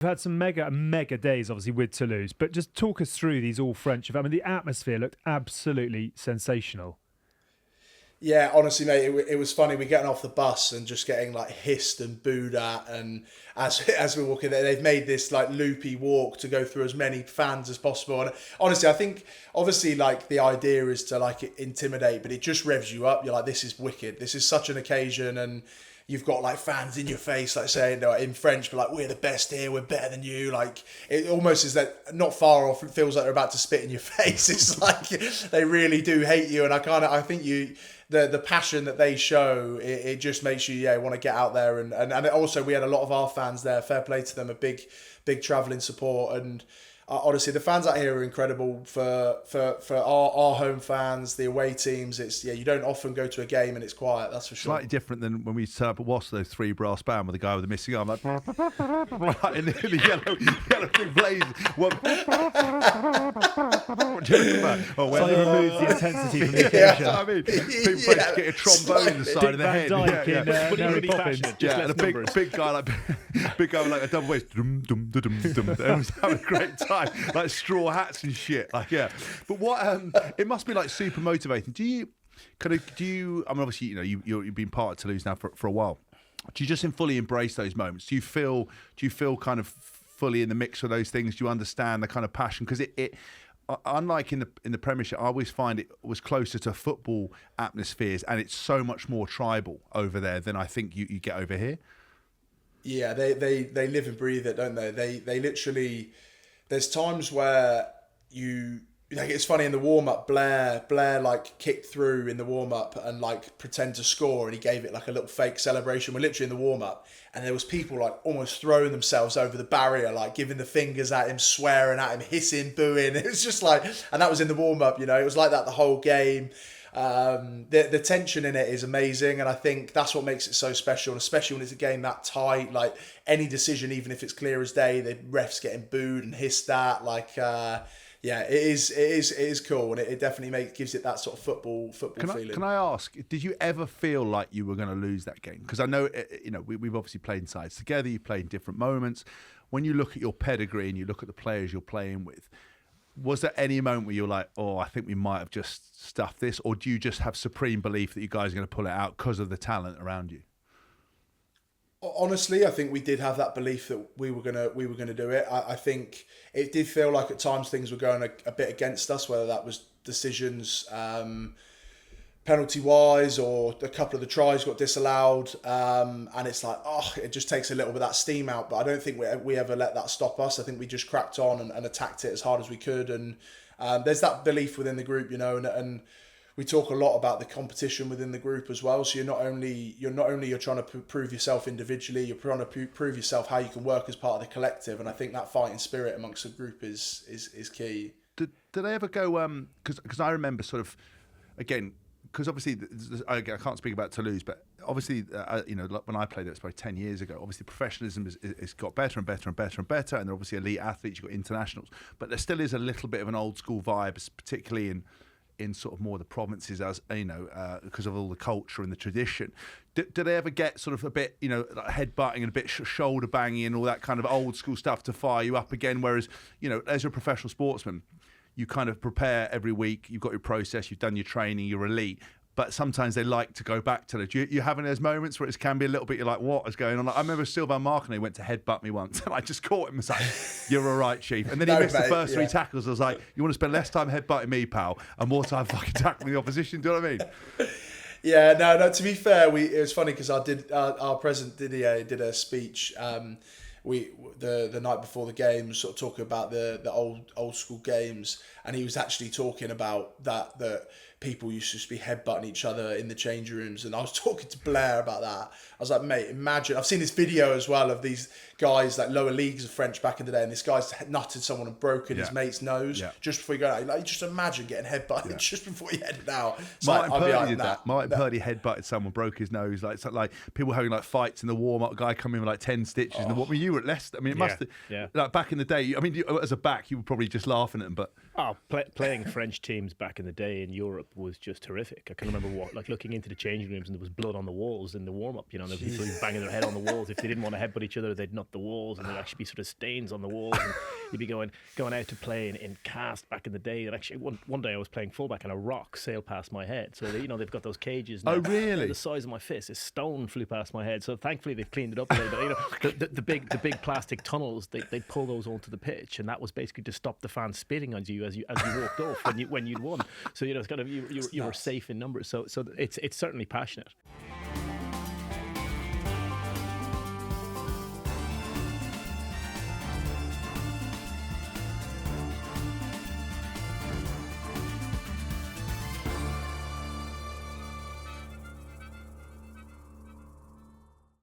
We've had some mega days, obviously, with Toulouse, but just talk us through these all French. I mean, the atmosphere looked absolutely sensational. Yeah, honestly, mate, it was funny. We're getting off the bus and just getting like hissed and booed at, and as we're walking there, they've made this like loopy walk to go through as many fans as possible. And honestly, I think obviously like the idea is to like intimidate, but it just revs you up. You're like, this is wicked. This is such an occasion, and you've got like fans in your face, like saying in French, but like, we're the best here, we're better than you. Like, it almost is that not far off. It feels like they're about to spit in your face. It's like they really do hate you, and I think the passion that they show, it just makes you want to get out there, and also we had a lot of our fans there. Fair play to them, a big travelling support, and honestly, the fans out here are incredible for our home fans, the away teams. It's you don't often go to a game and it's quiet. That's for sure. Slightly different than when we set up at Wasps, those 3 brass band with the guy with the missing arm, like right in the yellow big blaze. Slightly removes the intensity from the occasion. I mean, people get a trombone in the side of the head. And a big guy with like a double bass. Dum dum dum dum. Everyone's having a great time. Like straw hats and shit. Like, yeah. But what it must be like super motivating. Do you I mean, obviously, you've been part of Toulouse now for a while. Do you just fully embrace those moments? Do you feel kind of fully in the mix of those things? Do you understand the kind of passion? Because it unlike in the Premiership, I always find it was closer to football atmospheres, and it's so much more tribal over there than I think you get over here. Yeah, they live and breathe it, don't they? They literally. There's times where it's funny in the warm up. Blair like kicked through in the warm up and like pretend to score, and he gave it like a little fake celebration. We're literally in the warm up, and there was people like almost throwing themselves over the barrier, like giving the fingers at him, swearing at him, hissing, booing. It was just like, and that was in the warm up. It was like that the whole game. The tension in it is amazing, and I think that's what makes it so special, and especially when it's a game that tight. Like any decision, even if it's clear as day, the refs getting booed and hissed at. Like it is cool, and it definitely gives it that sort of football feeling. Can I ask, did you ever feel like you were going to lose that game? Because I know we've obviously played in sides together. You played in different moments. When you look at your pedigree and you look at the players you're playing with, was there any moment where you're like, oh, I think we might have just stuffed this? Or do you just have supreme belief that you guys are going to pull it out because of the talent around you? Honestly, I think we did have that belief that we were gonna do it. I think it did feel like at times things were going a bit against us, whether that was decisions penalty wise, or a couple of the tries got disallowed, and it's like, it just takes a little bit of that steam out. But I don't think we ever let that stop us. I think we just cracked on and attacked it as hard as we could, and there's that belief within the group, and we talk a lot about the competition within the group as well. So you're not only trying to prove yourself individually, you're trying to prove yourself how you can work as part of the collective, and I think that fighting spirit amongst the group is key. Did they ever go? Because I remember sort of, again, because obviously I can't speak about Toulouse, but obviously when I played it, it's probably 10 years ago. Obviously professionalism has got better and better and better and better, and they're obviously elite athletes. You've got internationals, but there still is a little bit of an old school vibe, particularly in sort of more the provinces, as because of all the culture and the tradition. Do they ever get sort of a bit, like headbutting and a bit shoulder banging and all that kind of old school stuff to fire you up again? Whereas, as a professional sportsman, you kind of prepare every week, you've got your process, you've done your training, you're elite. But sometimes they like to go back to it. You having those moments where it can be a little bit, you're like, what is going on? Like, I remember Sylvain Martinet went to headbutt me once, and I just caught him and was like, you're all right, Chief. And then he missed the first 3 tackles. I was like, you want to spend less time headbutting me, pal, and more time fucking tackling the opposition? Do you know what I mean? Yeah, no. To be fair, it was funny because our president Didier did a speech. The night before the game, sort of talking about the old school games, and he was actually talking about that people used to just be headbutting each other in the change rooms, and I was talking to Blair about that. I was like, mate, imagine, I've seen this video as well of these guys, like lower leagues of French back in the day, and this guy's nutted someone and broken his mate's nose just before he got out. Like, just imagine getting headbutted just before he headed out. Martin Purdy did that. Martin Purdy headbutted someone, broke his nose. Like people having like fights in the warm-up, guy coming in with like 10 stitches. And what were you at Leicester? I mean, it must have, like back in the day, I mean, as a back, you were probably just laughing at them, but... playing French teams back in the day in Europe, was just horrific. I can remember looking into the changing rooms and there was blood on the walls in the warm up. You know, there were people banging their head on the walls. If they didn't want to headbutt each other, they'd nut the walls, and there'd actually be sort of stains on the walls. And you'd be going out to play in cast back in the day. And actually, one day I was playing fullback and a rock sailed past my head. So they've got those cages now. Oh, really? The size of my fist. A stone flew past my head. So thankfully they've cleaned it up a little bit. You know, the big plastic tunnels. They'd pull those onto the pitch, and that was basically to stop the fans spitting on you as you walked off when you'd won. So it's kind of you were safe in numbers. So it's certainly passionate.